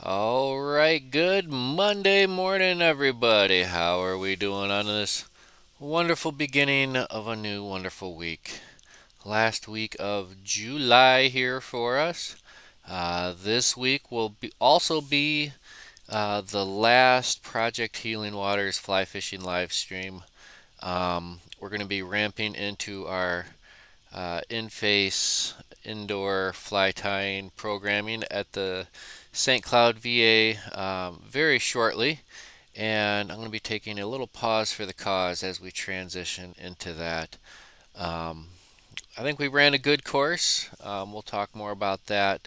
All right, good Monday morning, everybody. How are we doing on this wonderful beginning of a new wonderful week? Last week of July here for us. This week will also be the last Project Healing Waters fly fishing live stream. We're going to be ramping into our in-face indoor fly tying programming at the St. Cloud VA very shortly. And I'm going to be taking a little pause for the cause as we transition into that. Um, I think we ran a good course. We'll talk more about that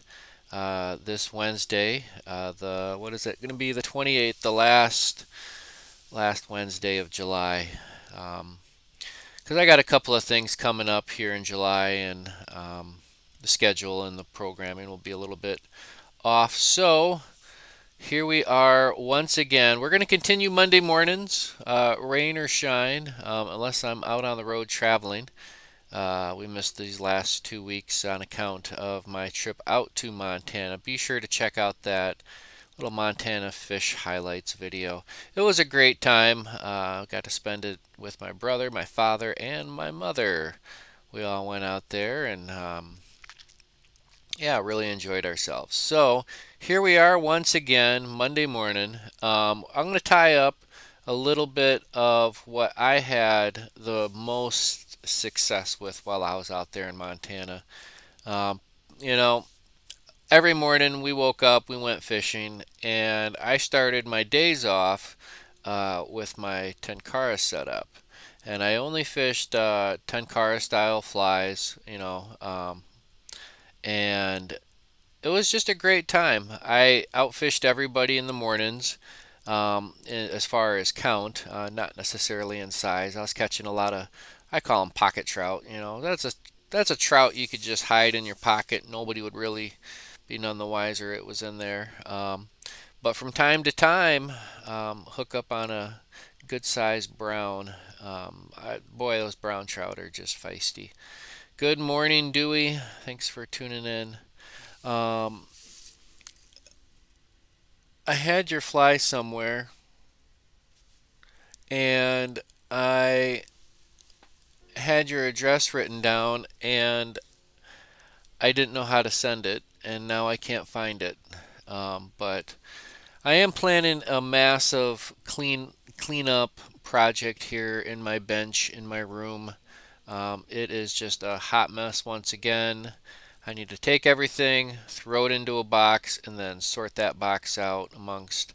this Wednesday. The what is it going to be? The 28th, the last Wednesday of July. Um, because I got a couple of things coming up here in July, and the schedule and the programming will be a little bit off. So here we are once again. We're going to continue Monday mornings, rain or shine, unless I'm out on the road traveling. We missed these last 2 weeks on account of my trip out to Montana. Be sure to check out that little Montana fish highlights video. It was a great time. Got to spend it with my brother, my father, and my mother. We all went out there and yeah, really enjoyed ourselves. So here we are once again, Monday morning. I'm going to tie up a little bit of what I had the most success with while I was out there in Montana. Um, you know, every morning we woke up, we went fishing, and I started my days off with my tenkara setup. And I only fished tenkara style flies, and it was just a great time. I outfished everybody in the mornings as far as count, not necessarily in size. I was catching a lot of, I call them pocket trout. That's a trout you could just hide in your pocket. Nobody would really be none the wiser it was in there. But from time to time, hook up on a good sized brown. Boy, those brown trout are just feisty. Good morning, Dewey. Thanks for tuning in. Um, I had your fly somewhere, and I had your address written down, and I didn't know how to send it, and now I can't find it. But I am planning a massive cleanup project here in my bench in my room. It is just a hot mess once again. I need to take everything, throw it into a box, and then sort that box out amongst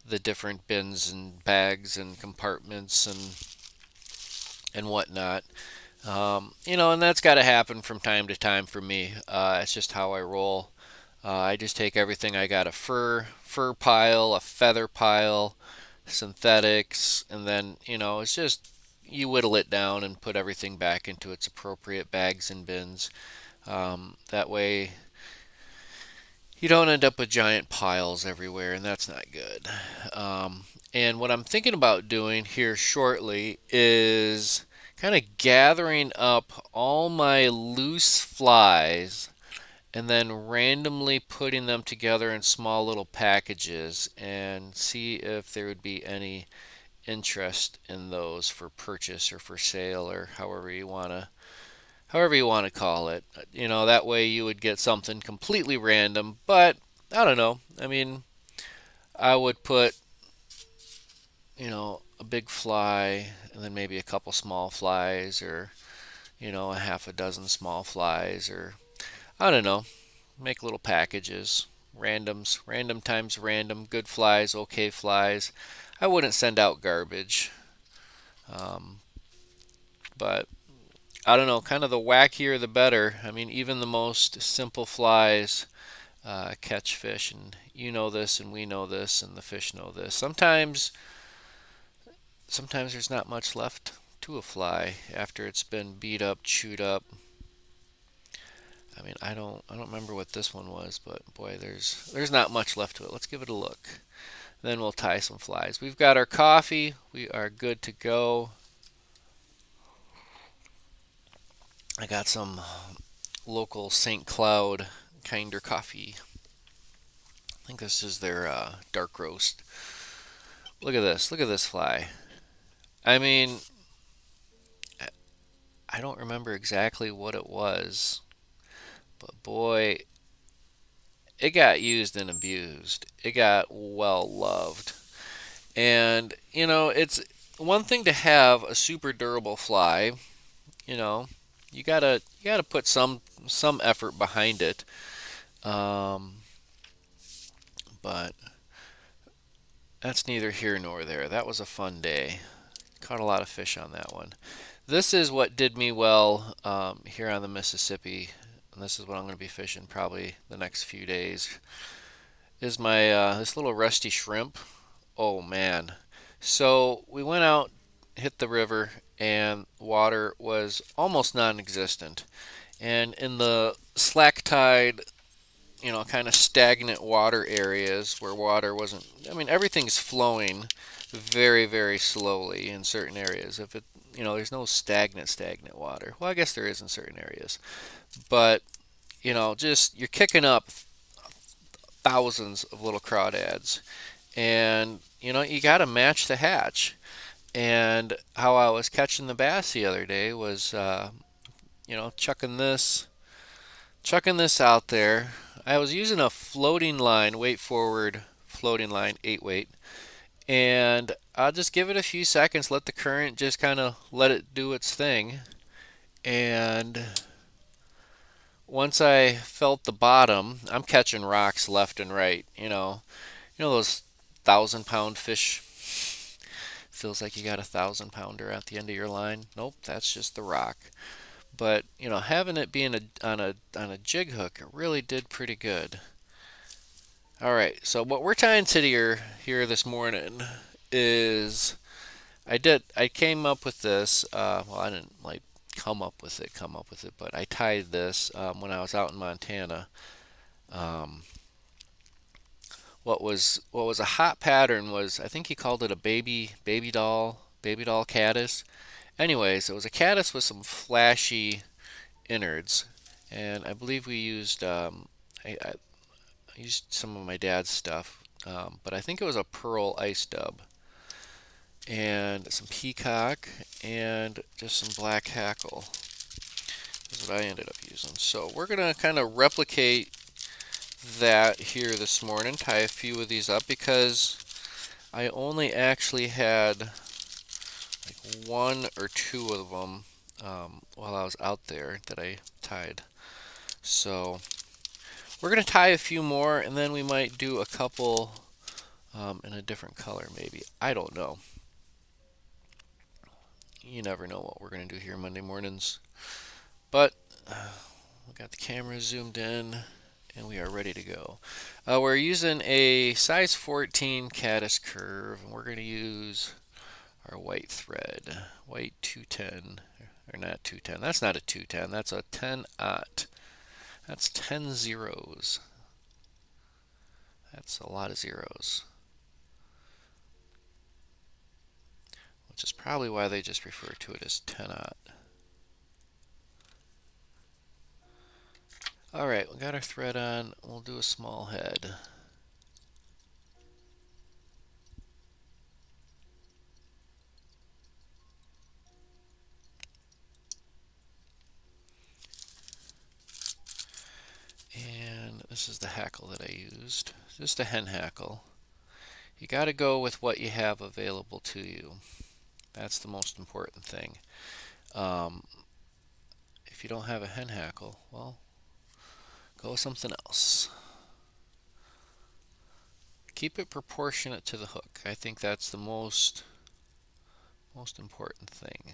the different bins and bags and compartments and whatnot. And that's got to happen from time to time for me. It's just how I roll. I just take everything. I got a fur pile, a feather pile, synthetics, and then it's just you whittle it down and put everything back into its appropriate bags and bins. That way you don't end up with giant piles everywhere, and that's not good. And what I'm thinking about doing here shortly is kind of gathering up all my loose flies and then randomly putting them together in small little packages and see if there would be any interest in those for purchase or for sale or however you want to call it. That way you would get something completely random, but I don't know. I mean, I would put, a big fly and then maybe a couple small flies or, a half a dozen small flies or I don't know, make little packages, randoms, random times random, good flies, okay flies. I wouldn't send out garbage. Um, but I don't know, kind of the wackier the better. I mean, even the most simple flies catch fish, and you know this, and we know this, and the fish know this. Sometimes there's not much left to a fly after it's been beat up, chewed up. I mean, I don't remember what this one was, but boy, there's not much left to it. Let's give it a look. Then we'll tie some flies. We've got our coffee. We are good to go. I got some local St. Cloud Kinder coffee. think this is their dark roast. Look at this. Look at this fly. I mean, I don't remember exactly what it was, but boy, it got used and abused. It got well loved. And, it's one thing to have a super durable fly, you know. You gotta put some effort behind it. Um, but that's neither here nor there. That was a fun day. Caught a lot of fish on that one. This is what did me well here on the Mississippi, and this is what I'm going to be fishing probably the next few days. Is my this little rusty shrimp. Oh man! So we went out, hit the river, and water was almost non-existent. And in the slack tide, kind of stagnant water areas where water wasn't, I mean, everything's flowing very, very slowly in certain areas. If it, there's no stagnant water. Well, I guess there is in certain areas. But, just you're kicking up thousands of little crawdads. And, you got to match the hatch. And how I was catching the bass the other day was, chucking this out there. I was using a floating line, weight forward floating line, 8 weight, and I'll just give it a few seconds, let the current just kind of let it do its thing. And once I felt the bottom, I'm catching rocks left and right. Those 1,000-pound fish. Feels like you got a 1,000-pounder at the end of your line. Nope, that's just the rock. But having it being on a jig hook, it really did pretty good. All right, so what we're tying to here this morning is I came up with this. Well, I didn't like come up with it, but I tied this when I was out in Montana. Um, what was a hot pattern was, I think he called it a baby doll caddis. Anyways, it was a caddis with some flashy innards, and I believe we used I used some of my dad's stuff, but I think it was a pearl ice dub and some peacock and just some black hackle. Is what I ended up using. So we're gonna kind of replicate that here this morning. Tie a few of these up because I only actually had like one or two of them while I was out there that I tied. So we're going to tie a few more, and then we might do a couple in a different color maybe. I don't know. You never know what we're going to do here Monday mornings. But we got the camera zoomed in, and we are ready to go. We're using a size 14 caddis curve, and we're going to use our white thread, white 210, or not 210. That's not a 210. That's a 10-aught. That's 10 zeros. That's a lot of zeros. Which is probably why they just refer to it as 10-aught. Alright, we got our thread on. We'll do a small head. And this is the hackle that I used. Just a hen hackle. You got to go with what you have available to you. That's the most important thing. If you don't have a hen hackle, well, go with something else. Keep it proportionate to the hook. I think that's the most important thing.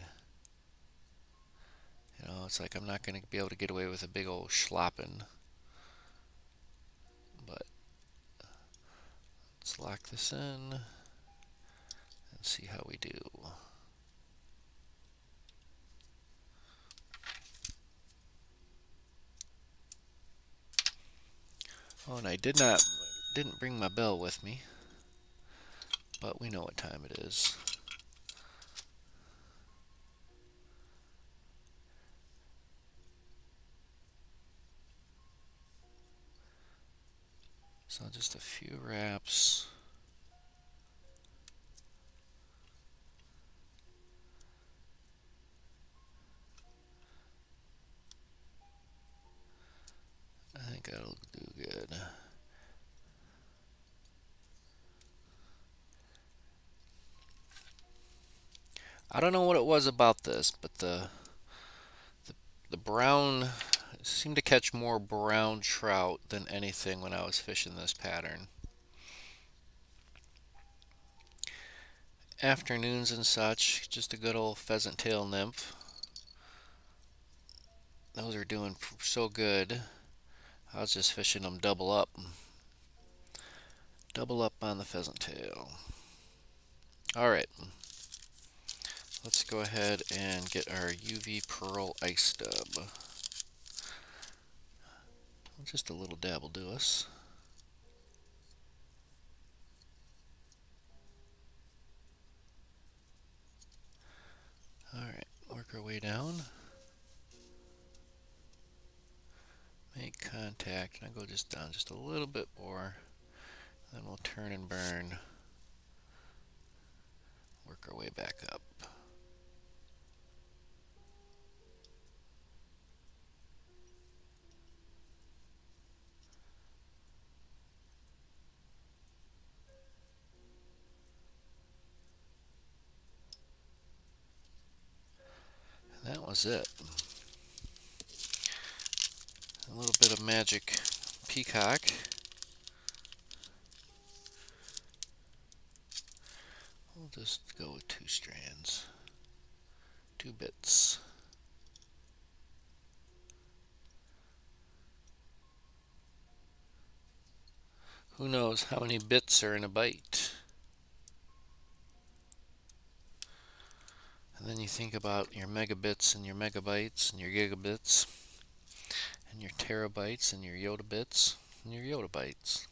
It's like I'm not going to be able to get away with a big old schlopping. But let's lock this in and see how we do. Oh, and I didn't bring my bell with me, but we know what time it is. So just a few wraps. I think that'll do good. I don't know what it was about this, but the brown seemed to catch more brown trout than anything when I was fishing this pattern. Afternoons and such, just a good old pheasant tail nymph. Those are doing so good. I was just fishing them double up. Double up on the pheasant tail. Alright, let's go ahead and get our UV Pearl ice dub. Just a little dab will do us. Alright, work our way down. Make contact, and I go just down just a little bit more. Then we'll turn and burn. Work our way back up. And that was it. A little bit of magic peacock. We'll just go with 2 strands. 2 bits. Who knows how many bits are in a byte? And then you think about your megabits and your megabytes and your gigabits and your terabytes and your yotabits and your yotabytes.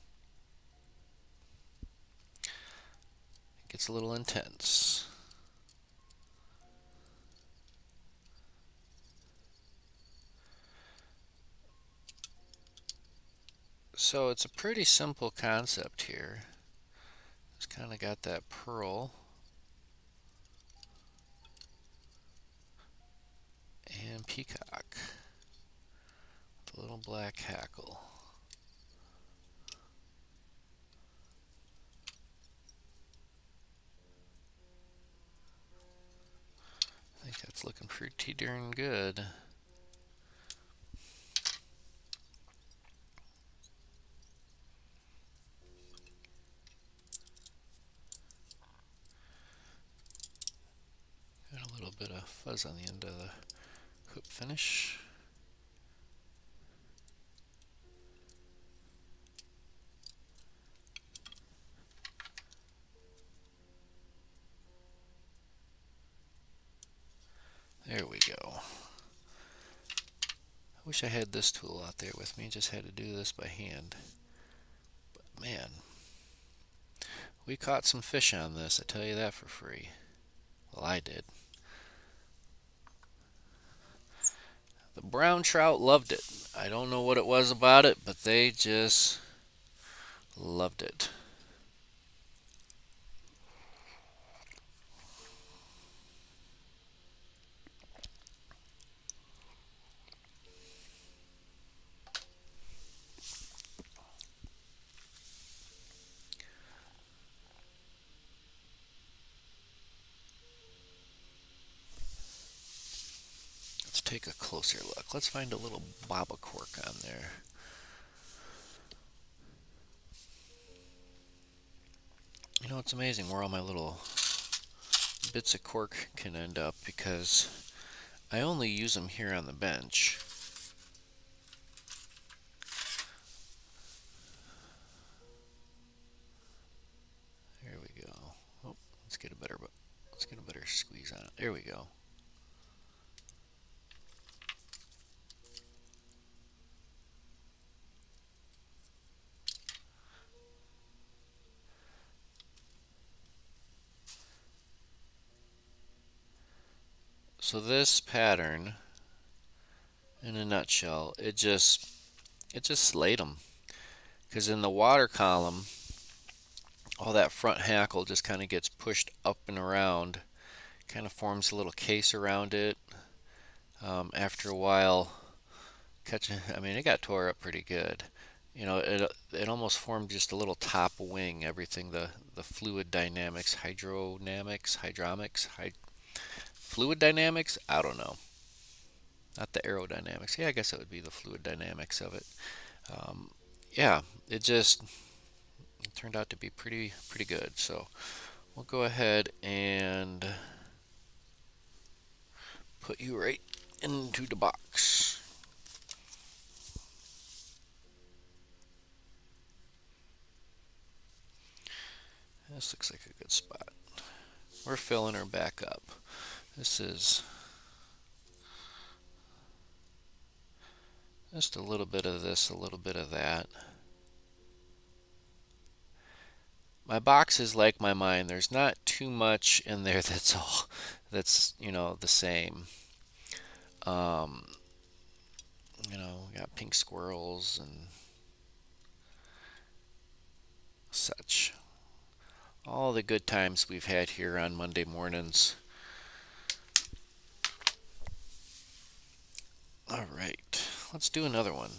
It gets a little intense. So it's a pretty simple concept here. Just kind of got that pearl and peacock with a little black hackle. I think that's looking pretty darn good. Got a little bit of fuzz on the end of the hook finish. There we go. I wish I had this tool out there with me, just had to do this by hand. But man, we caught some fish on this, I tell you that for free. Well, I did. The brown trout loved it. I don't know what it was about it, but they just loved it. Let's take a closer look. Let's find a little baba cork on there. You know, it's amazing where all my little bits of cork can end up because I only use them here on the bench. There we go. Oh, let's get a better squeeze on it. There we go. So this pattern, in a nutshell, it just slayed them. because in the water column, all that front hackle just kind of gets pushed up and around, kind of forms a little case around it. After a while, I mean, it got tore up pretty good. It almost formed just a little top wing. Everything, the fluid dynamics, fluid dynamics. I don't know, not the aerodynamics. Yeah, I guess it would be the fluid dynamics of it. Um, yeah, it turned out to be pretty good. So we'll go ahead and put you right into the box. This looks like a good spot. We're filling her back up. This is just a little bit of this, a little bit of that. My box is like my mind. There's not too much in there that's the same. Um, we got pink squirrels and such. All the good times we've had here on Monday mornings. All right, let's do another one.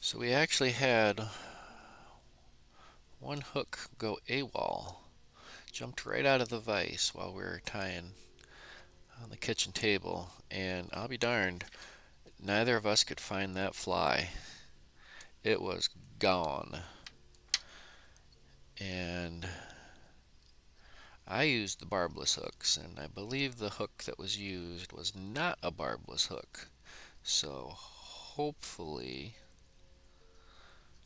So we actually had one hook go AWOL. Jumped right out of the vise while we were tying on the kitchen table, and I'll be darned, neither of us could find that fly. It was gone. And I used the barbless hooks, and I believe the hook that was used was not a barbless hook. So hopefully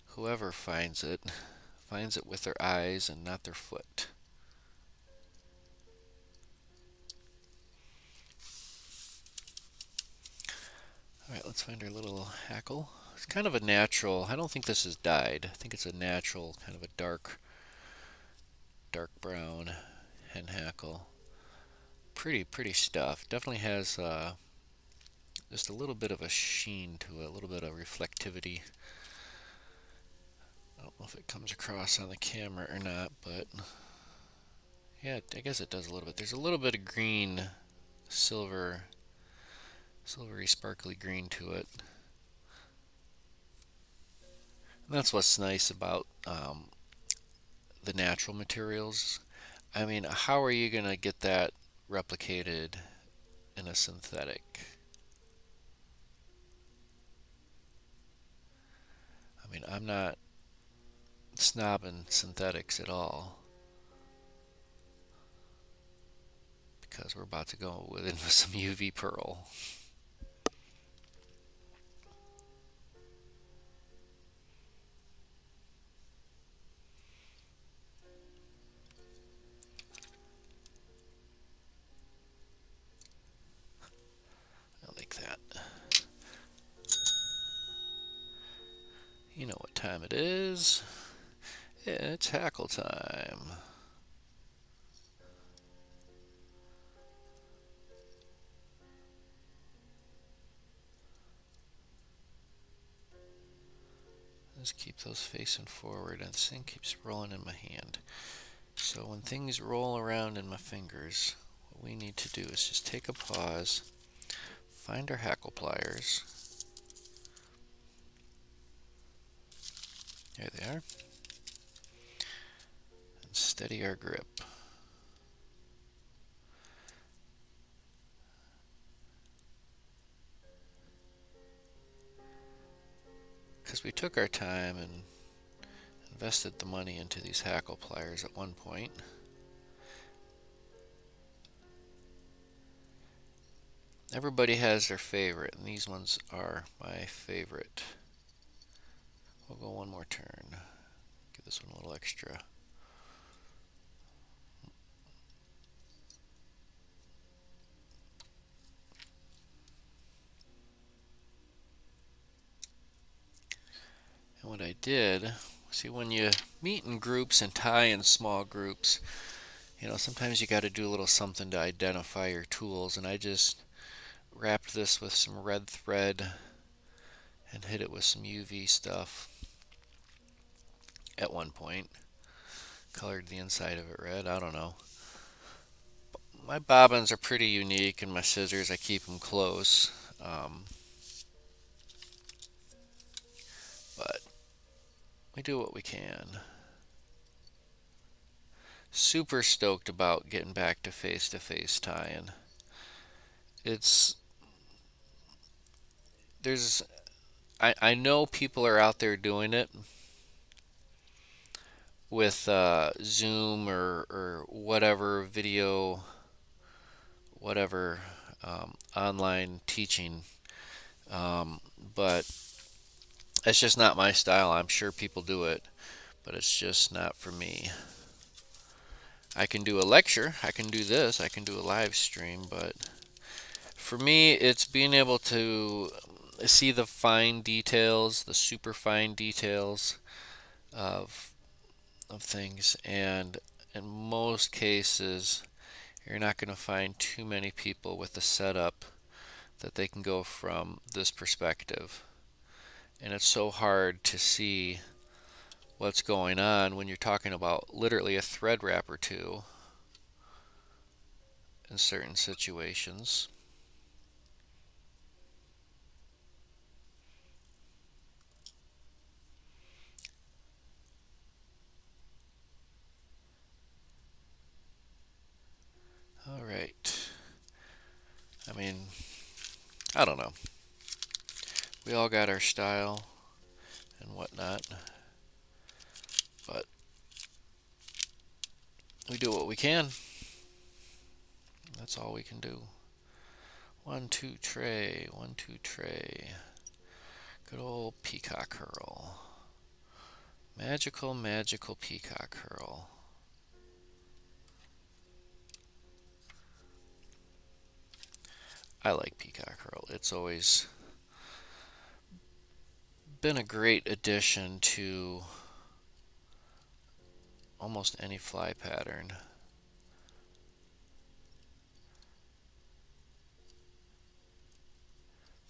whoever finds it with their eyes and not their foot. Alright, let's find our little hackle. It's kind of a natural, I don't think this is dyed. I think it's a natural, kind of a dark brown hen hackle. Pretty stuff. Definitely has just a little bit of a sheen to it, a little bit of reflectivity. I don't know if it comes across on the camera or not, but yeah, I guess it does a little bit. There's a little bit of green, silvery, sparkly green to it. And that's what's nice about the natural materials. I mean, how are you going to get that replicated in a synthetic? I mean, I'm not snobbing synthetics at all, because we're about to go with some UV pearl. I like that. You know what time it is. It's hackle time. Just keep those facing forward, and this thing keeps rolling in my hand. So when things roll around in my fingers, what we need to do is just take a pause, find our hackle pliers. There they are. And steady our grip. Because we took our time and invested the money into these hackle pliers at one point. Everybody has their favorite, and these ones are my favorite. We'll go one more turn. Give this one a little extra. And what I did was See, when you meet in groups and tie in small groups, sometimes you got to do a little something to identify your tools. And I just wrapped this with some red thread and hit it with some UV stuff at one point. Colored the inside of it red. I don't know. My bobbins are pretty unique, and my scissors, I keep them close. But we do what we can. Super stoked about getting back to face tying. It's there's I know people are out there doing it with Zoom or whatever video, whatever online teaching, but it's just not my style. I'm sure people do it, but it's just not for me. I can do a lecture, I can do this, I can do a live stream, but for me, it's being able to see the fine details, the super fine details of things, and in most cases, you're not going to find too many people with a setup that they can go from this perspective. And it's so hard to see what's going on when you're talking about literally a thread wrap or two in certain situations. All right. I mean, I don't know. We all got our style and whatnot, but we do what we can. That's all we can do. 1, 2 tray, 1, 2 tray. Good old peacock curl. Magical, magical peacock curl. I like peacock curl. It's always been a great addition to almost any fly pattern.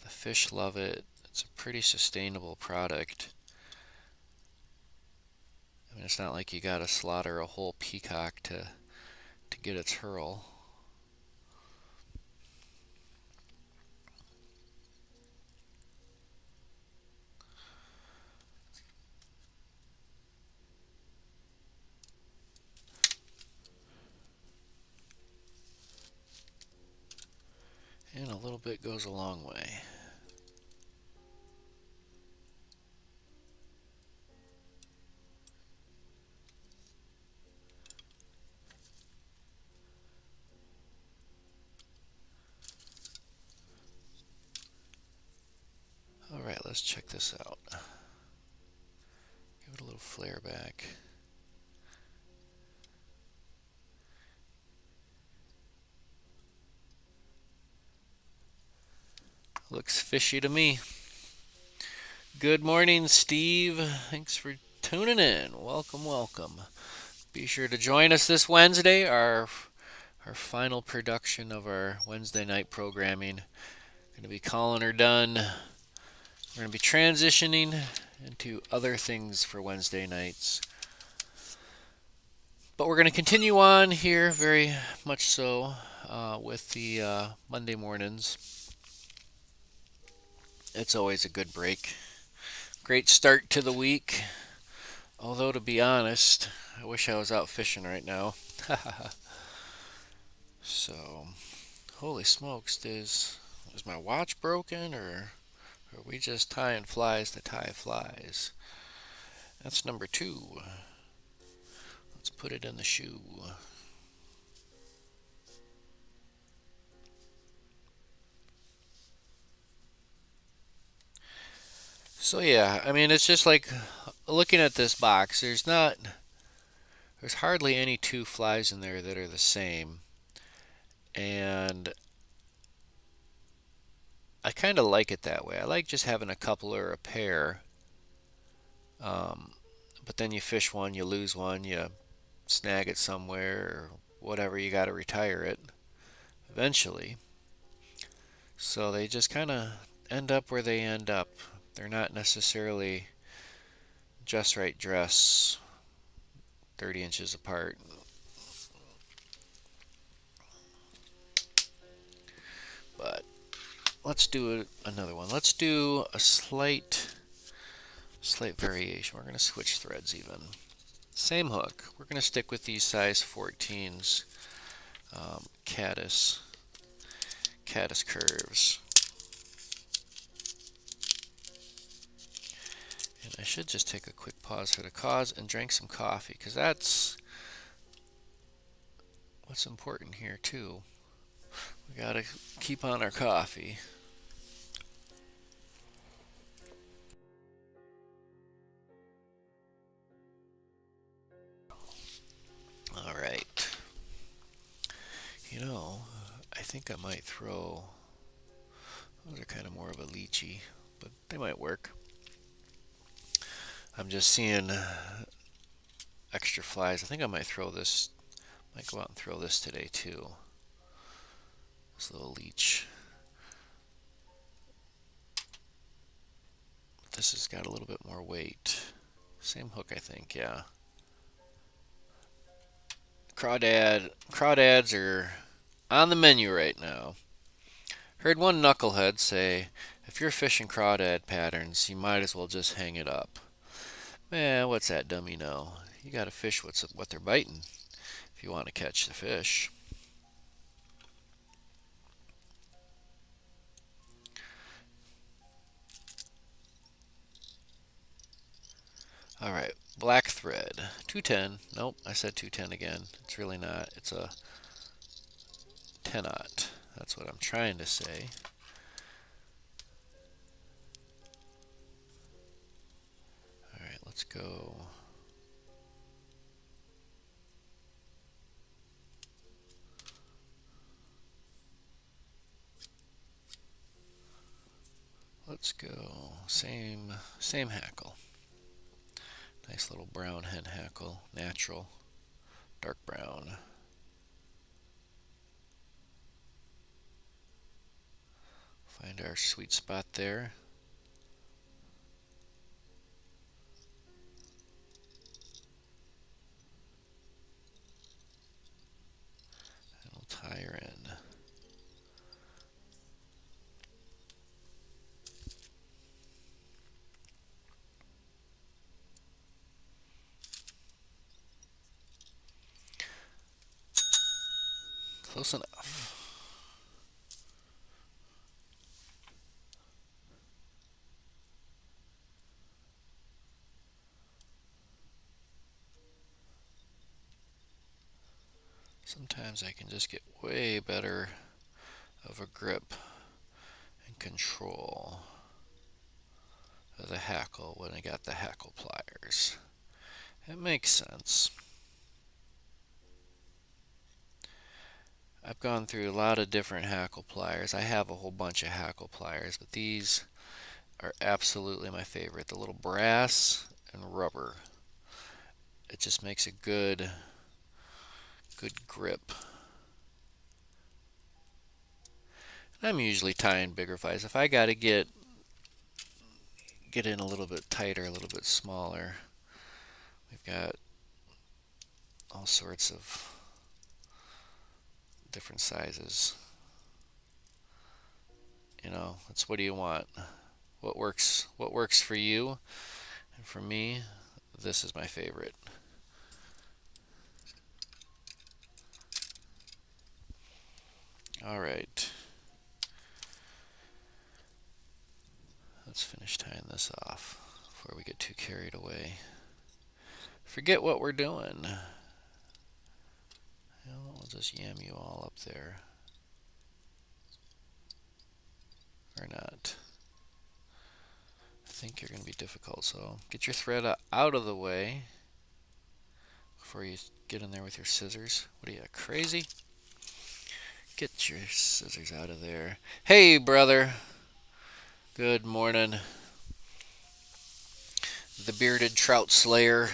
The fish love it. It's a pretty sustainable product. I mean, it's not like you gotta slaughter a whole peacock to get its hurl. And a little bit goes a long way. Alright, let's check this out. Give it a little flare back. Looks fishy to me. Good morning, Steve. Thanks for tuning in. Welcome, welcome. Be sure to join us this Wednesday, our final production of our Wednesday night programming. Going to be calling her done. We're going to be transitioning into other things for Wednesday nights. But we're going to continue on here, very much so, with the Monday mornings. It's always a good break. Great start to the week. Although, to be honest, I wish I was out fishing right now. So, holy smokes, is my watch broken, or are we just tying flies to tie flies? That's number 2. Let's put it in the shoe. So yeah, I mean, it's just like looking at this box. There's hardly any 2 flies in there that are the same, and I kind of like it that way. I like just having a couple or a pair, um, but then you fish one, you lose one, you snag it somewhere or whatever, you got to retire it eventually. So they just kind of end up where they end up. They're not necessarily just right dress 30 inches apart. But let's do another one. Let's do a slight variation. We're going to switch threads even. Same hook. We're going to stick with these size 14s, caddis curves. And I should just take a quick pause for the cause and drink some coffee, because that's what's important here too. We got to keep on our coffee. All right. You know, I think I might throw. Those are kind of more of a lychee, but they might work. I'm just seeing extra flies. I think I might throw this. Might go out and throw this today too. This little leech. This has got a little bit more weight. Same hook, I think. Yeah. Crawdads are on the menu right now. Heard one knucklehead say, if you're fishing crawdad patterns, you might as well just hang it up. Man, what's that dummy know? You gotta fish what they're biting if you want to catch the fish. Alright, black thread. 210. Nope, I said 210 again. It's really not. It's a 10-aught. That's what I'm trying to say. Alright, let's go. Let's go. Same hackle. Nice little brown hen hackle. Natural. Dark brown. Find our sweet spot there. And we'll tie her in. Close enough. Sometimes I can just get way better of a grip and control of the hackle when I got the hackle pliers. It makes sense. I've gone through a lot of different hackle pliers. I have a whole bunch of hackle pliers, but these are absolutely my favorite. The little brass and rubber. It just makes a good grip. I'm usually tying bigger flies. If I gotta get in a little bit tighter, a little bit smaller, we've got all sorts of different sizes. You know, it's what do you want? What works for you? And for me, this is my favorite. All right. Let's finish tying this off before we get too carried away. Forget what we're doing. You know, I'll just yam you all up there. Or not. I think you're going to be difficult, so get your thread out of the way before you get in there with your scissors. What are you, crazy? Get your scissors out of there. Hey, brother. Good morning. the bearded trout slayer.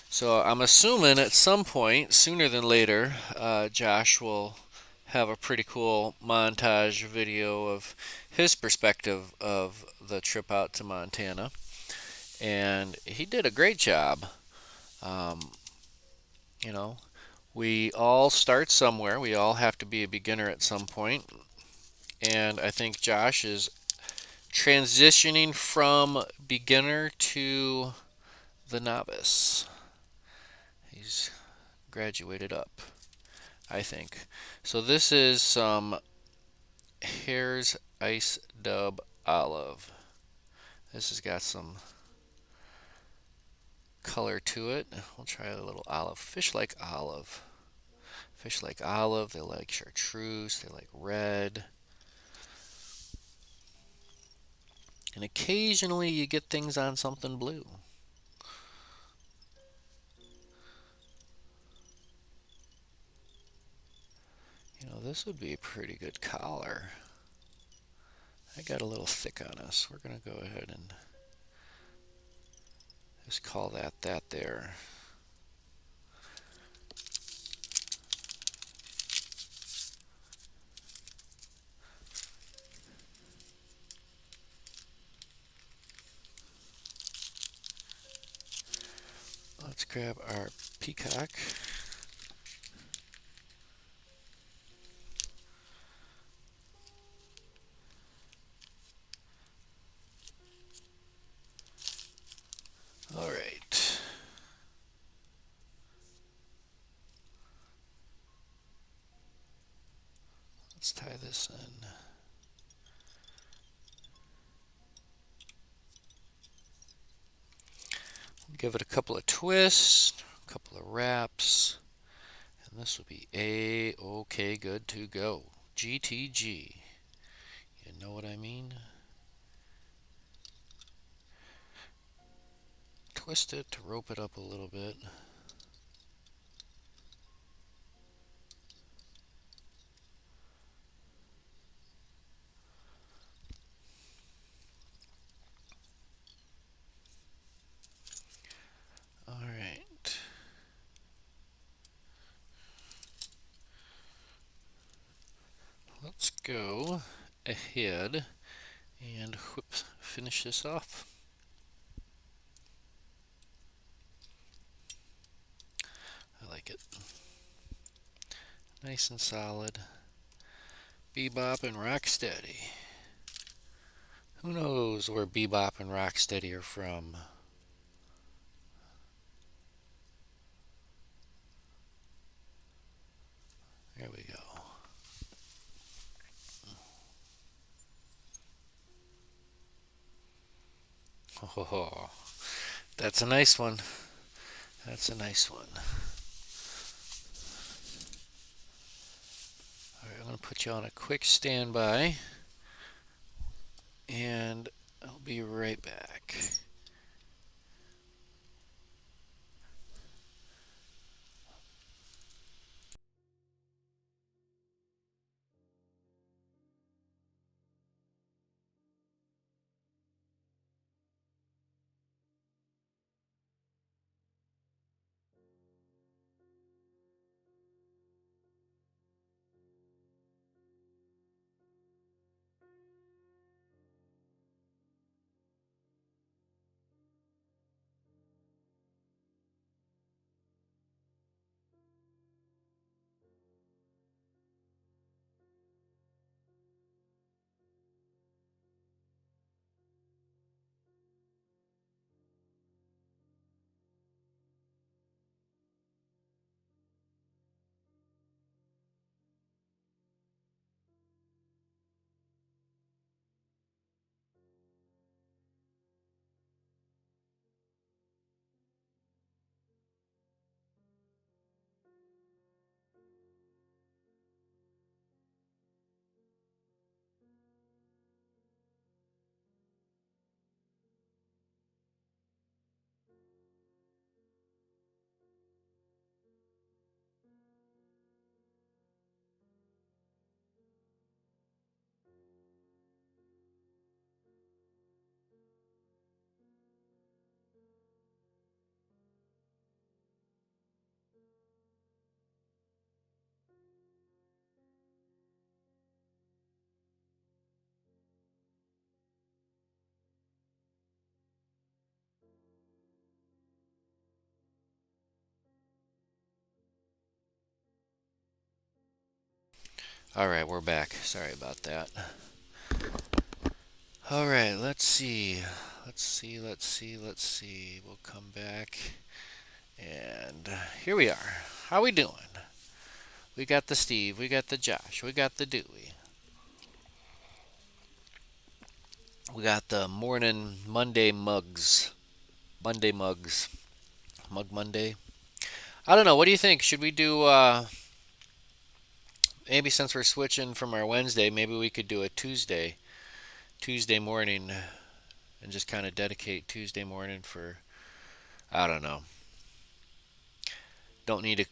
So I'm assuming at some point, sooner than later, Josh will have a pretty cool montage video of his perspective of the trip out to Montana. And he did a great job. Um, you know, we all start somewhere. We all have to be a beginner at some point. And I think Josh is transitioning from beginner to the novice. He's graduated up, I think. So this is some Hare's Ice Dub Olive. This has got some color to it. We'll try a little olive. Fish like olive. Fish like olive. They like chartreuse. They like red. And occasionally you get things on something blue. You know, this would be a pretty good collar. I got a little thick on us. We're going to go ahead and just call that there. Let's grab our peacock. All right. Let's tie this in. Give it a couple of twists, a couple of wraps, and this will be A-OK good to go. GTG. You know what I mean? Twist it to rope it up a little bit. All right. Let's go ahead and finish this off. I like it. Nice and solid. Bebop and Rocksteady. Who knows where Bebop and Rocksteady are from? There we go. Oh, that's a nice one. That's a nice one. All right, I'm going to put you on a quick standby, and I'll be right back. Alright, we're back. Sorry about that. Alright, let's see. Let's see. We'll come back. And here we are. How we doing? We got the Steve, we got the Josh, we got the Dewey. We got the morning Monday mugs. Monday mugs. Mug Monday. I don't know. What do you think? Should we do, maybe since we're switching from our Wednesday, maybe we could do a Tuesday morning, and just kind of dedicate Tuesday morning for, I don't know. Don't need to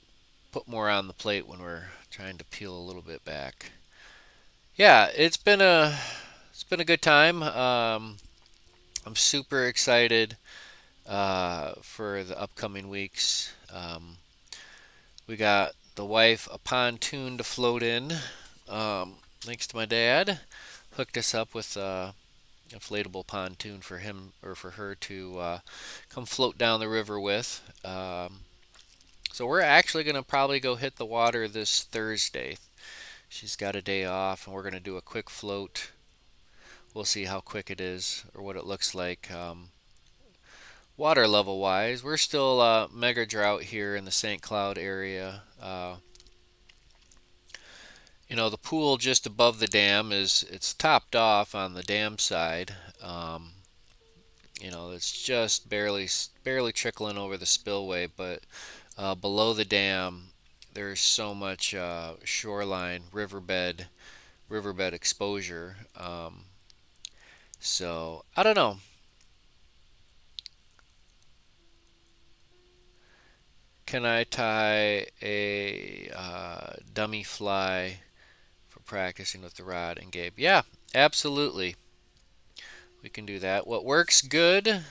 put more on the plate when we're trying to peel a little bit back. Yeah, it's been a good time. I'm super excited for the upcoming weeks. We got the wife a pontoon to float in. Thanks to my dad, hooked us up with a inflatable pontoon for him or for her to come float down the river with. So we're actually gonna probably go hit the water this Thursday. She's got a day off, and we're gonna do a quick float. We'll see how quick it is or what it looks like. Water level wise, we're still mega drought here in the St. Cloud area. The pool just above the dam it's topped off on the dam side. It's just barely trickling over the spillway, but below the dam, there's so much shoreline riverbed exposure. So I don't know. Can I tie a dummy fly for practicing with the rod and Gabe? Yeah, absolutely. We can do that. What works good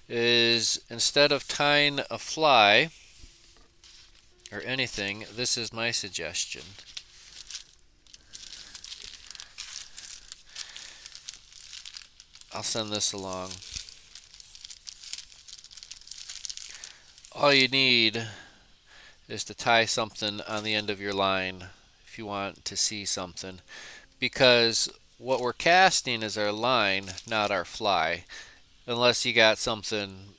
is instead of tying a fly or anything, this is my suggestion. I'll send this along. All you need is to tie something on the end of your line if you want to see something, because what we're casting is our line, not our fly, unless you got something,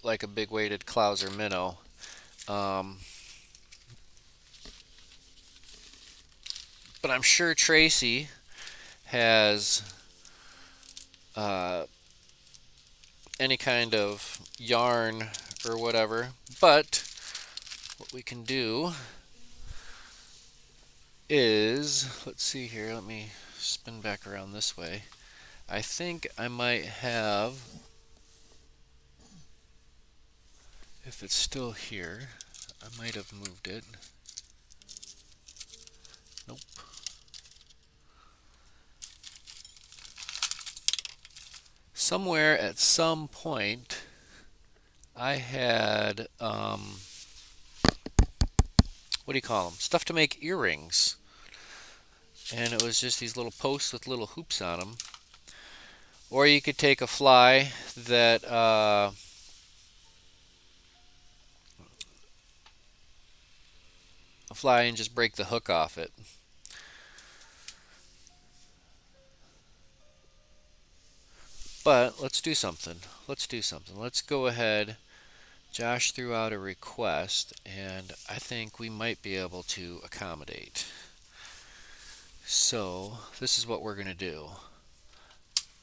like a big weighted clouser minnow. Um, but I'm sure Tracy has uh, any kind of yarn or whatever. But what we can do is, let's see here, let me spin back around this way. I think I might have, if it's still here, I might have moved it. Nope. Somewhere at some point, I had, what do you call them? Stuff to make earrings. And it was just these little posts with little hoops on them. Or you could take a fly that, and just break the hook off it. But let's do something. Let's go ahead. Josh threw out a request, and I think we might be able to accommodate. So, this is what we're going to do.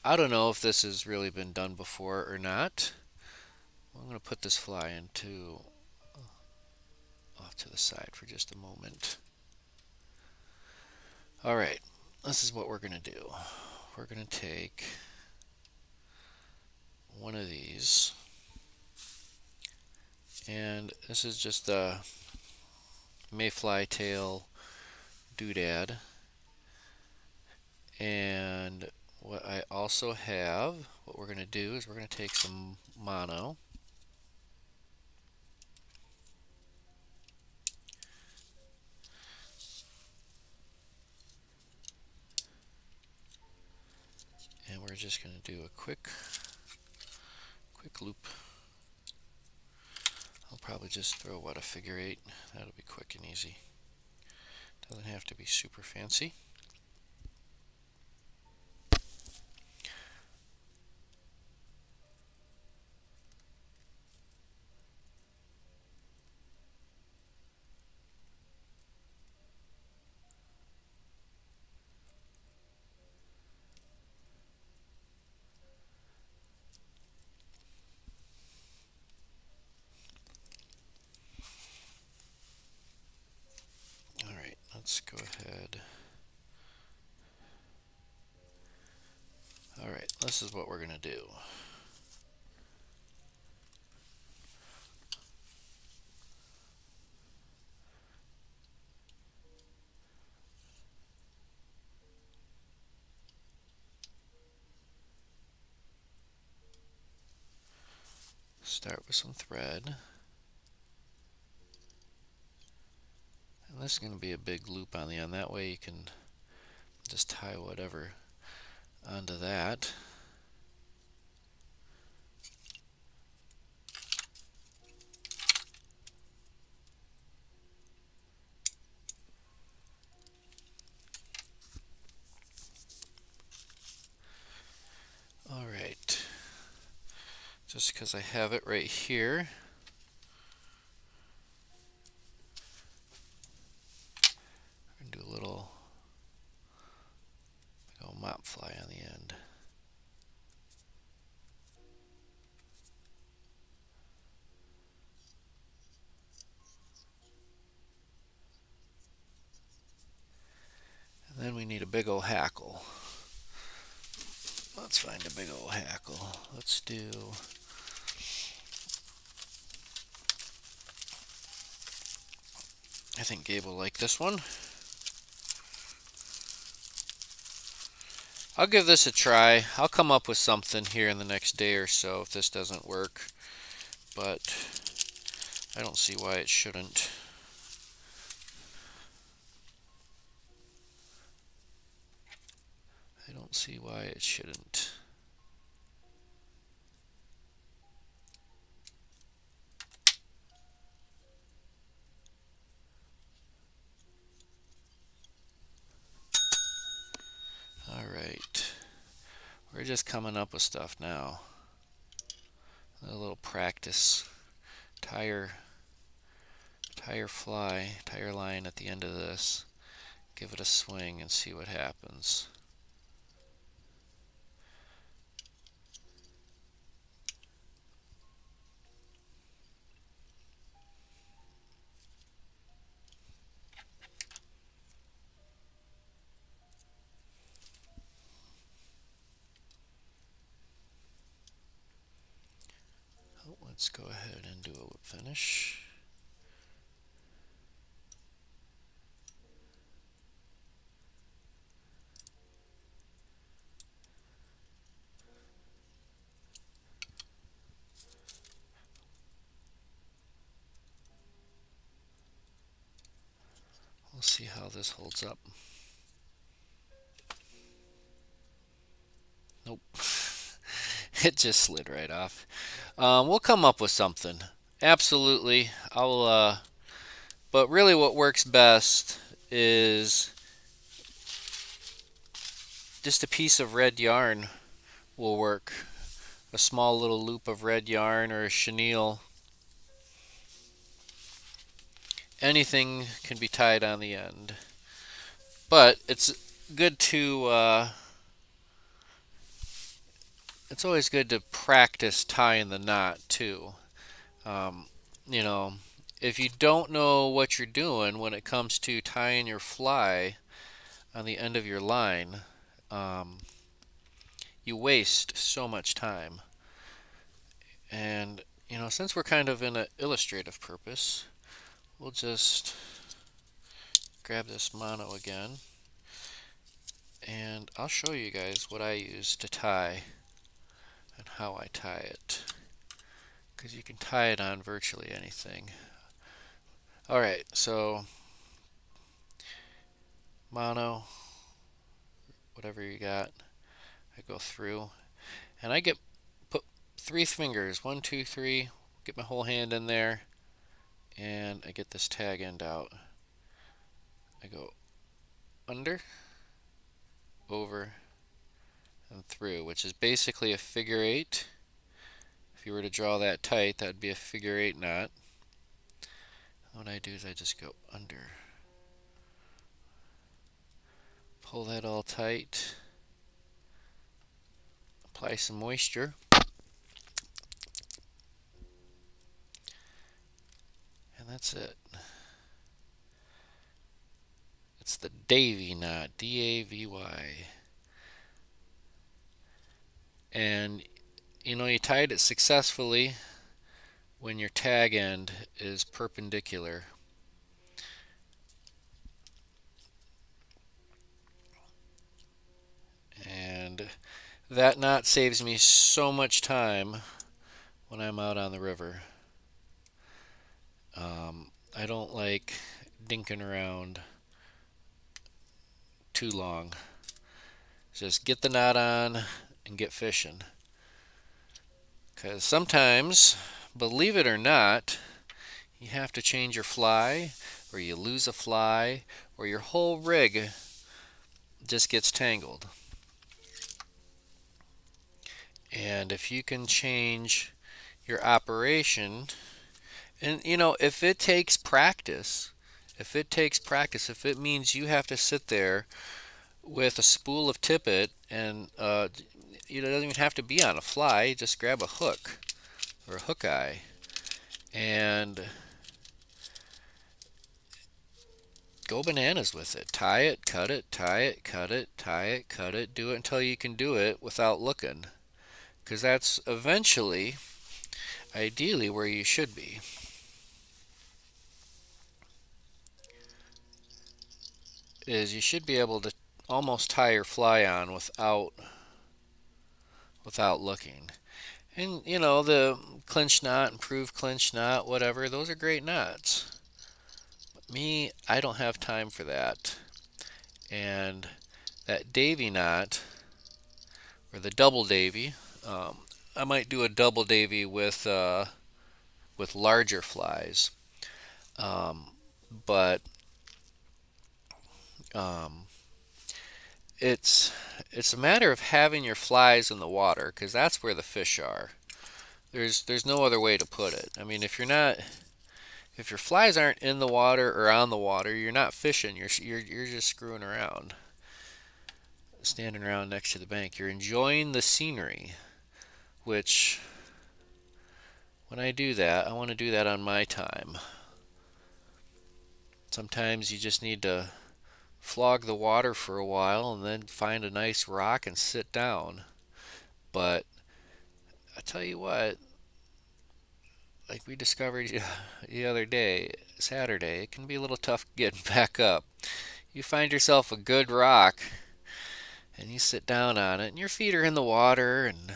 I don't know if this has really been done before or not. I'm going to put this fly into off to the side for just a moment. Alright, this is what we're going to do. We're going to take one of these, and this is just a mayfly tail doodad. And what I also have, what we're going to do is we're going to take some mono, and we're just going to do a quick loop. I'll probably just throw a figure eight. That'll be quick and easy. Doesn't have to be super fancy. Alright, let's go ahead. Alright, this is what we're going to do. Start with some thread. And this is going to be a big loop on the end. That way you can just tie whatever onto that. Alright, just because I have it right here, I'm going to do a little mop fly on the end. And then we need a big old hackle. Let's find a big old hackle. Let's do I think Gabe will like this one. I'll give this a try. I'll come up with something here in the next day or so if this doesn't work, but I don't see why it shouldn't. I don't see why it shouldn't. Alright, we're just coming up with stuff now. A little practice. Tire line at the end of this. Give it a swing and see what happens. Let's go ahead and do a whip finish. We'll see how this holds up. Nope. It just slid right off. We'll come up with something. Absolutely. But really what works best is just a piece of red yarn will work. A small little loop of red yarn or a chenille. Anything can be tied on the end. But it's good to it's always good to practice tying the knot too. You know, if you don't know what you're doing when it comes to tying your fly on the end of your line, you waste so much time. And since we're kind of in an illustrative purpose, we'll just grab this mono again, and I'll show you guys what I use to tie and how I tie it, because you can tie it on virtually anything. Alright, so mono, whatever you got, I go through and I put 3 fingers, 1, 2, 3, get my whole hand in there, and I get this tag end out. I go under, over, and through, which is basically a figure eight. If you were to draw that tight, that'd be a figure eight knot. What I do is I just go under, pull that all tight, apply some moisture, and that's it. It's the Davy knot, D-A-V-Y. And you tied it successfully when your tag end is perpendicular. And that knot saves me so much time when I'm out on the river. I don't like dinking around too long. Just get the knot on and get fishing. Because sometimes, believe it or not, you have to change your fly, or you lose a fly, or your whole rig just gets tangled. And if you can change your operation, and if it takes practice, if it means you have to sit there with a spool of tippet and it doesn't even have to be on a fly, just grab a hook or a hook eye and go bananas with it. Tie it, cut it, tie it, cut it, tie it, cut it. Do it until you can do it without looking. Because that's eventually, ideally, where you should be. Is you should be able to almost tie your fly on without looking. And the clinch knot, improved clinch knot, whatever, those are great knots. But me, I don't have time for that. And that Davy knot, or the double Davy, I might do a double Davy with larger flies. Um, but um, it's a matter of having your flies in the water because that's where the fish are. There's no other way to put it. I mean, if your flies aren't in the water or on the water, you're not fishing. You're just screwing around, standing around next to the bank. You're enjoying the scenery, which when I do that, I want to do that on my time. Sometimes you just need to flog the water for a while and then find a nice rock and sit down. But I tell you what, like we discovered the other day, Saturday, it can be a little tough getting back up. You find yourself a good rock and you sit down on it and your feet are in the water and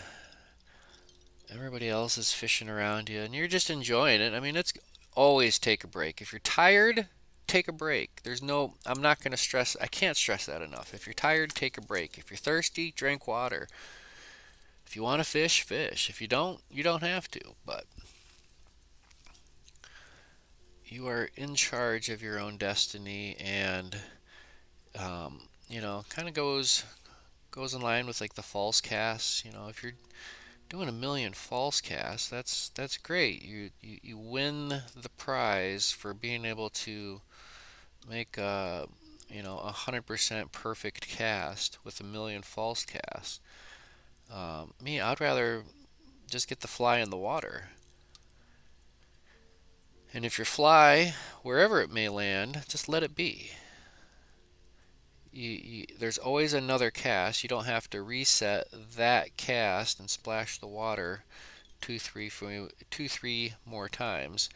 everybody else is fishing around you and you're just enjoying it. I mean, it's always take a break. If you're tired, take a break. I'm not going to stress, I can't stress that enough. If you're tired, take a break. If you're thirsty, drink water. If you want to fish, fish. If you don't, you don't have to. But you are in charge of your own destiny, and kind of goes in line with like the false casts. If you're doing a million false casts, that's great. You win the prize for being able to make a 100% perfect cast with a million false casts. Me, I'd rather just get the fly in the water. And if your fly, wherever it may land, just let it be. There's always another cast. You don't have to reset that cast and splash the water two, three more times.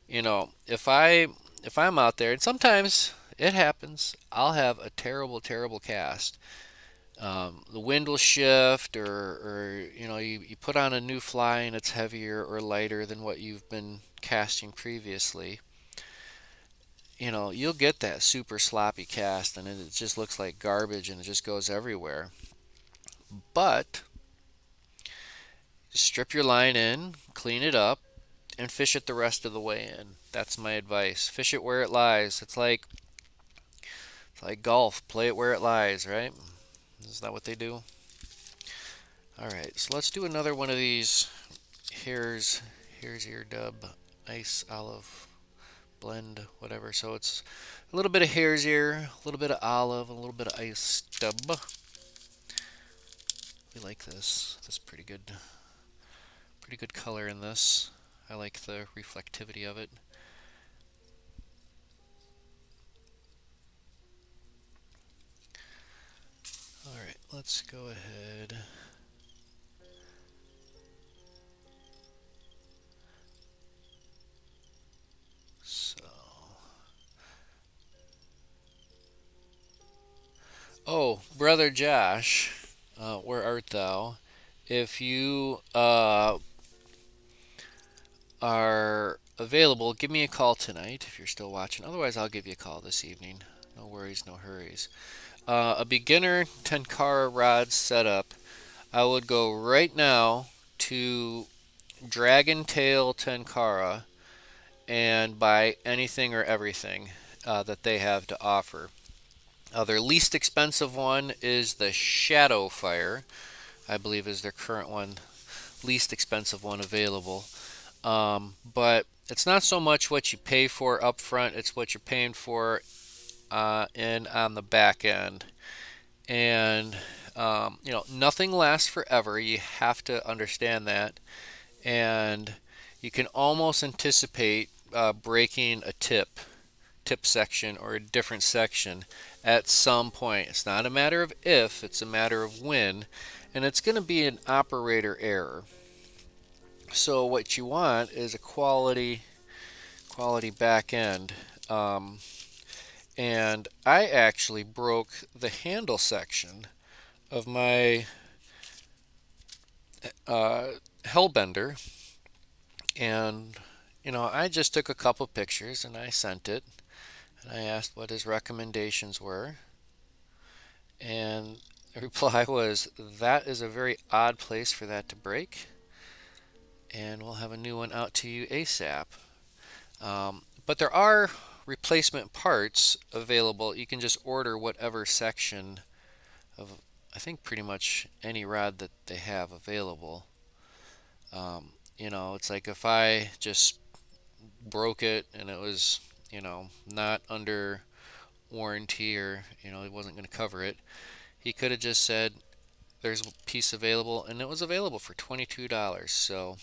If I'm out there, and sometimes it happens, I'll have a terrible, terrible cast. The wind will shift, or you put on a new fly and it's heavier or lighter than what you've been casting previously. You'll get that super sloppy cast and it just looks like garbage and it just goes everywhere. But strip your line in, clean it up, and fish it the rest of the way in. That's my advice. Fish it where it lies. It's like Like golf, play it where it lies, right? Isn't that what they do? All right, so let's do another one of these. Here's your dub ice olive blend, whatever. So it's a little bit of hare's ear, a little bit of olive, a little bit of ice dub. We like this. This is pretty good color in this. I like the reflectivity of it. All right, let's go ahead. So, oh, brother Josh, where art thou? If you are available, give me a call tonight if you're still watching. Otherwise, I'll give you a call this evening. No worries, no hurries. A beginner Tenkara rod setup. I would go right now to Dragon Tail Tenkara and buy anything or everything that they have to offer. Their least expensive one is the Shadow Fire, I believe is their current one, least expensive one available. But it's not so much what you pay for up front, it's what you're paying for and on the back end. And nothing lasts forever. You have to understand that, and you can almost anticipate breaking a tip section or a different section at some point. It's not a matter of if, it's a matter of when, and it's going to be an operator error. So what you want is a quality back end. And I actually broke the handle section of my Hellbender, and I just took a couple pictures and I sent it, and I asked what his recommendations were, and the reply was, that is a very odd place for that to break, and we'll have a new one out to you ASAP. But there are replacement parts available. You can just order whatever section of, I think, pretty much any rod that they have available. It's like if I just broke it and it was, not under warranty, or, he wasn't going to cover it, he could have just said, there's a piece available, and it was available for $22. So,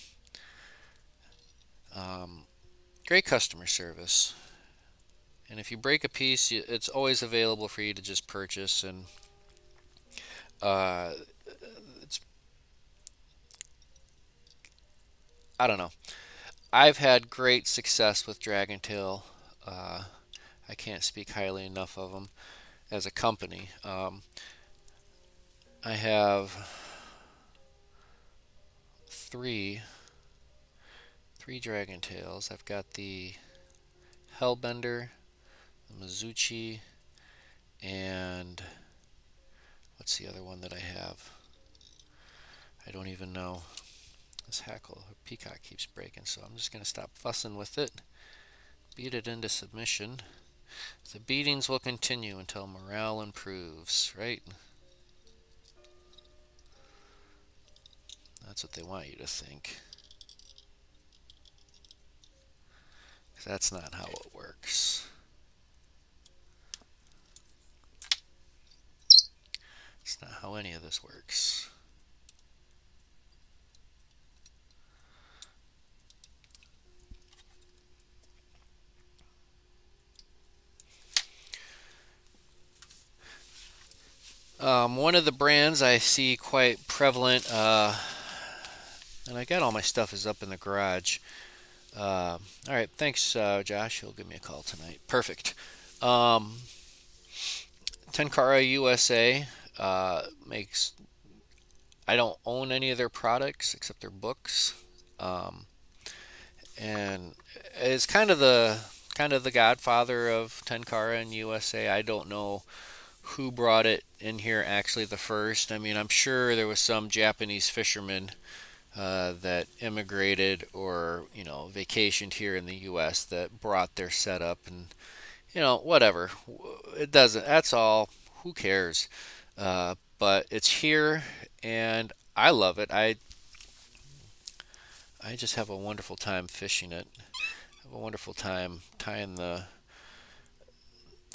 great customer service. And if you break a piece, it's always available for you to just purchase, and uh, it's, I don't know. I've had great success with Dragon Tail. I can't speak highly enough of them as a company. I have three Dragon Tails. I've got the Hellbender, the Mizuchi, and what's the other one that I have? I don't even know. This hackle or peacock keeps breaking, so I'm just going to stop fussing with it. Beat it into submission. The beatings will continue until morale improves, right? That's what they want you to think. That's not how it works. It's not how any of this works. One of the brands I see quite prevalent, and I got all my stuff is up in the garage. All right, thanks, Josh. He'll give me a call tonight. Perfect. Tenkara USA makes. I don't own any of their products except their books, um, and it's kind of the godfather of Tenkara in USA. I don't know who brought it in here actually the first. I mean, I'm sure there was some Japanese fisherman that immigrated or vacationed here in the U.S. that brought their setup and Whatever. It doesn't. That's all. Who cares? But it's here, and I love it. I just have a wonderful time fishing it. Have a wonderful time tying the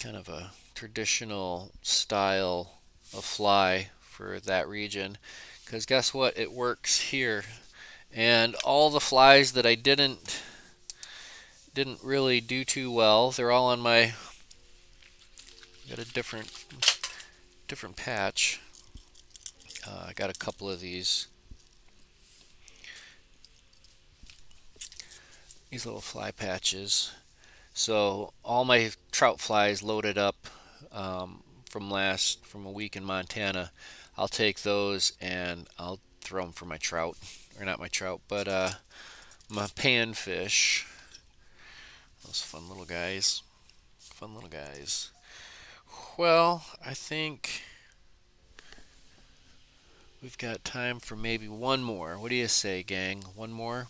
kind of a traditional style of fly for that region. Because guess what? It works here. And all the flies that I didn't really do too well, they're all on my got a different patch. I got a couple of these little fly patches. So all my trout flies loaded up from a week in Montana. I'll take those and I'll throw them for my trout, or not my trout, but my panfish. Those fun little guys. Fun little guys. Well, I think we've got time for maybe one more. What do you say, gang? One more?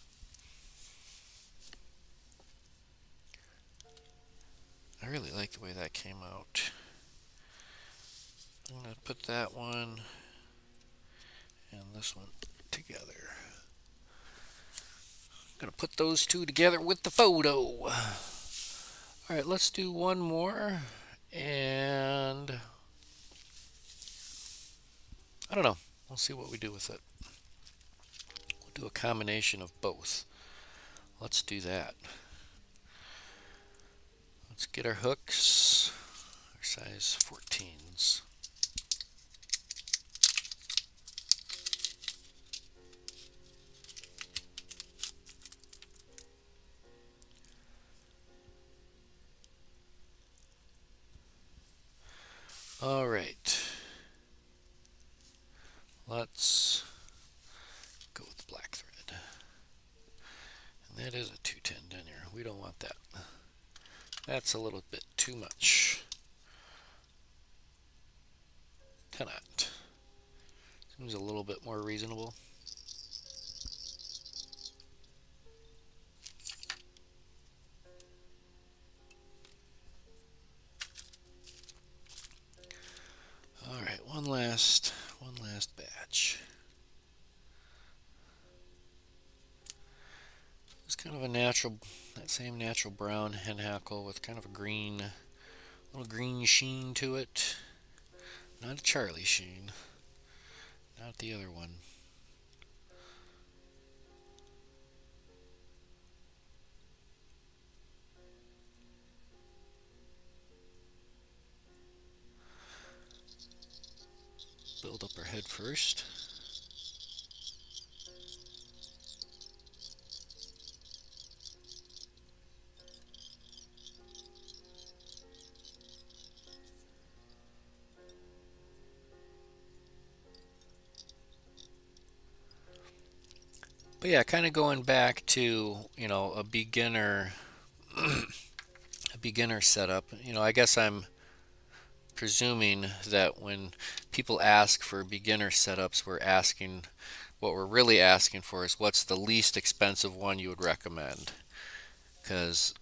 I really like the way that came out. I'm going to put that one and this one together. I'm going to put those two together with the photo. All right, let's do one more. And I don't know. We'll see what we do with it. We'll do a combination of both. Let's do that. Let's get our hooks, our size 14s. All right. Let's go with the black thread. And that is a 210 denier. We don't want that. That's a little bit too much. 10-aught. Seems a little bit more reasonable. All right, one last batch. It's kind of a natural, that same natural brown hen hackle with kind of a little green sheen to it. Not a Charlie sheen, not the other one. Build up our head first. But yeah, kind of going back to, a beginner setup. I guess I'm presuming that when people ask for beginner setups, what we're really asking for is what's the least expensive one you would recommend. Because,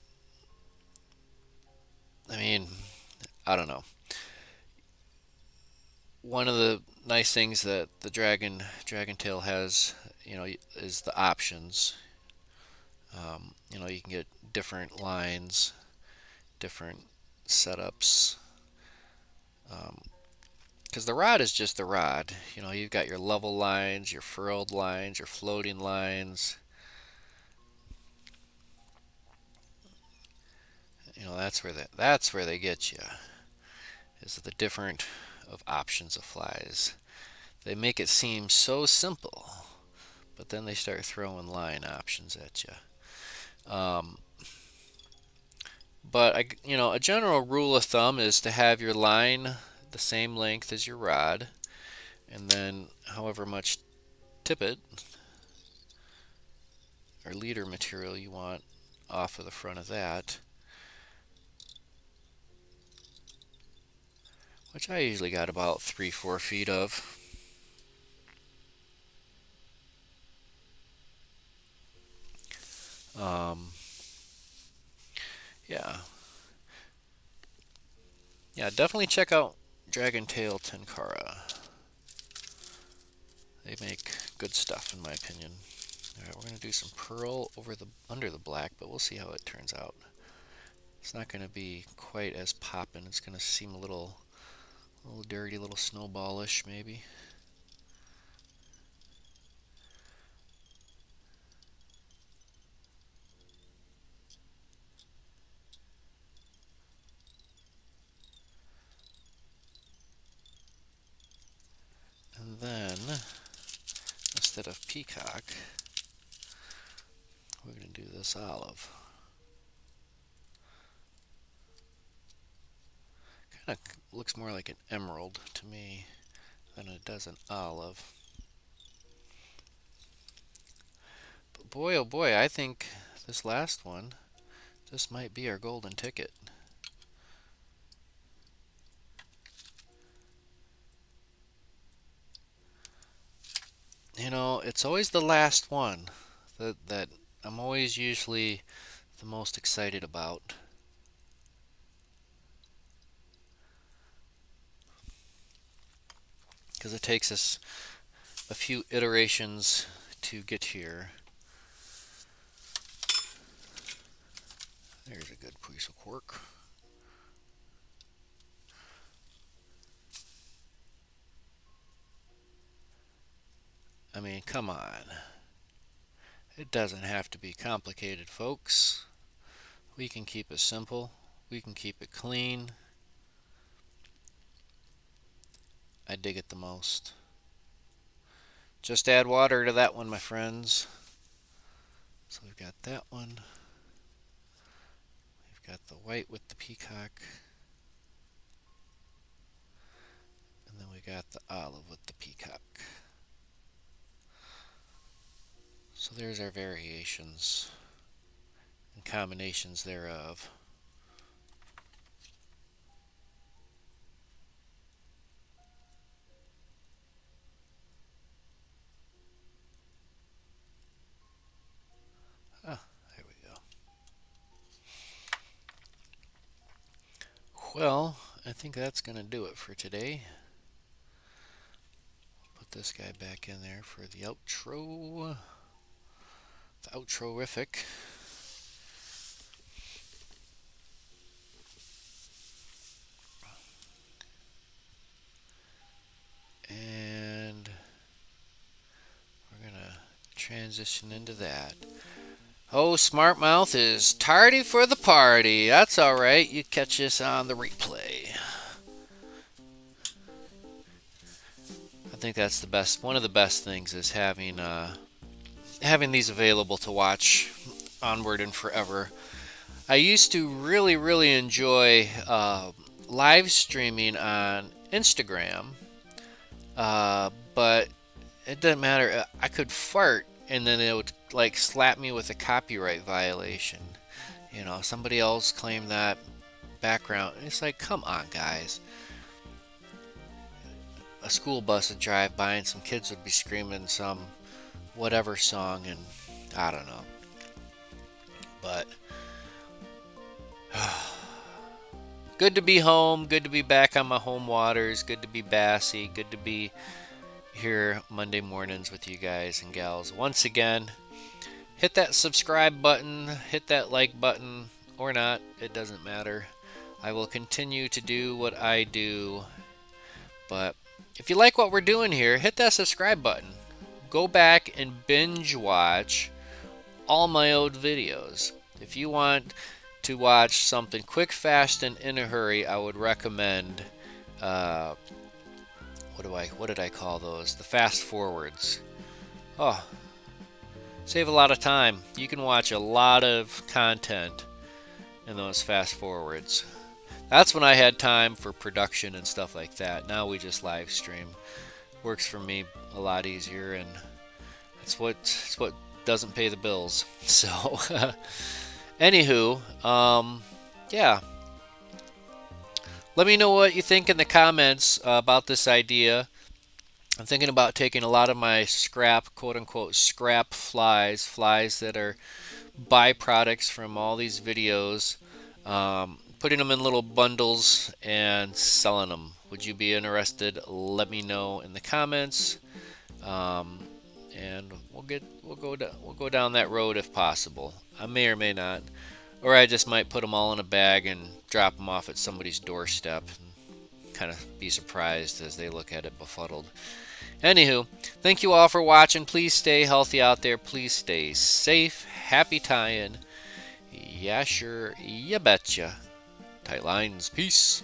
I mean, I don't know. One of the nice things that the Dragon Tail has, is the options. You can get different lines, different setups. Because the rod is just the rod. You've got your level lines, your furled lines, your floating lines. That's where they get you. Is the different of options of flies. They make it seem so simple, but then they start throwing line options at you. But a general rule of thumb is to have your line the same length as your rod, and then however much tippet or leader material you want off of the front of that, which I usually got about 3-4 feet of. Um, yeah. Yeah, definitely check out Dragon Tail Tenkara. They make good stuff, in my opinion. All right, we're going to do some pearl over the under the black, but we'll see how it turns out. It's not going to be quite as poppin'. It's going to seem a little dirty, a little snowballish, maybe. And then, instead of peacock, we're going to do this olive. Kind of looks more like an emerald to me than it does an olive. But boy, oh boy, I think this last one, this might be our golden ticket. You know, it's always the last one that I'm always usually the most excited about. Because it takes us a few iterations to get here. There's a good piece of cork. I mean, come on. It doesn't have to be complicated, folks. We can keep it simple. We can keep it clean. I dig it the most. Just add water to that one, my friends. So we've got that one. We've got the white with the peacock. And then we got the olive with the peacock. So there's our variations and combinations thereof. Ah, there we go. Well, I think that's going to do it for today. Put this guy back in there for the outro. The outro-rific. And we're going to transition into that. Oh, Smart Mouth is tardy for the party. That's all right. You catch this on the replay. I think that's the best. One of the best things is having these available to watch onward and forever. I used to really enjoy live streaming on Instagram, but it doesn't matter. I could fart and then it would like slap me with a copyright violation. You know, somebody else claimed that background. It's like, come on, guys. A school bus would drive by and some kids would be screaming some whatever song, and I don't know. But good to be home, good to be back on my home waters, good to be bassy, good to be here Monday mornings with you guys and gals. Once again, hit that subscribe button, hit that like button, or not, it doesn't matter. I will continue to do what I do, but if you like what we're doing here, hit that subscribe button. Go back and binge watch all my old videos. If you want to watch something quick, fast, and in a hurry, I would recommend what did I call those? The fast forwards. Oh, save a lot of time. You can watch a lot of content in those fast forwards. That's when I had time for production and stuff like that. Now we just live stream. Works for me a lot easier, and it's what doesn't pay the bills. So, anywho, yeah. Let me know what you think in the comments about this idea. I'm thinking about taking a lot of my scrap, quote unquote, scrap flies that are byproducts from all these videos, putting them in little bundles and selling them. Would you be interested? Let me know in the comments, and we'll go down that road if possible. I may or may not, or I just might put them all in a bag and drop them off at somebody's doorstep. Kind of be surprised as they look at it befuddled. Anywho, thank you all for watching. Please stay healthy out there. Please stay safe. Happy tying. Yeah, sure. You betcha. Tight lines. Peace.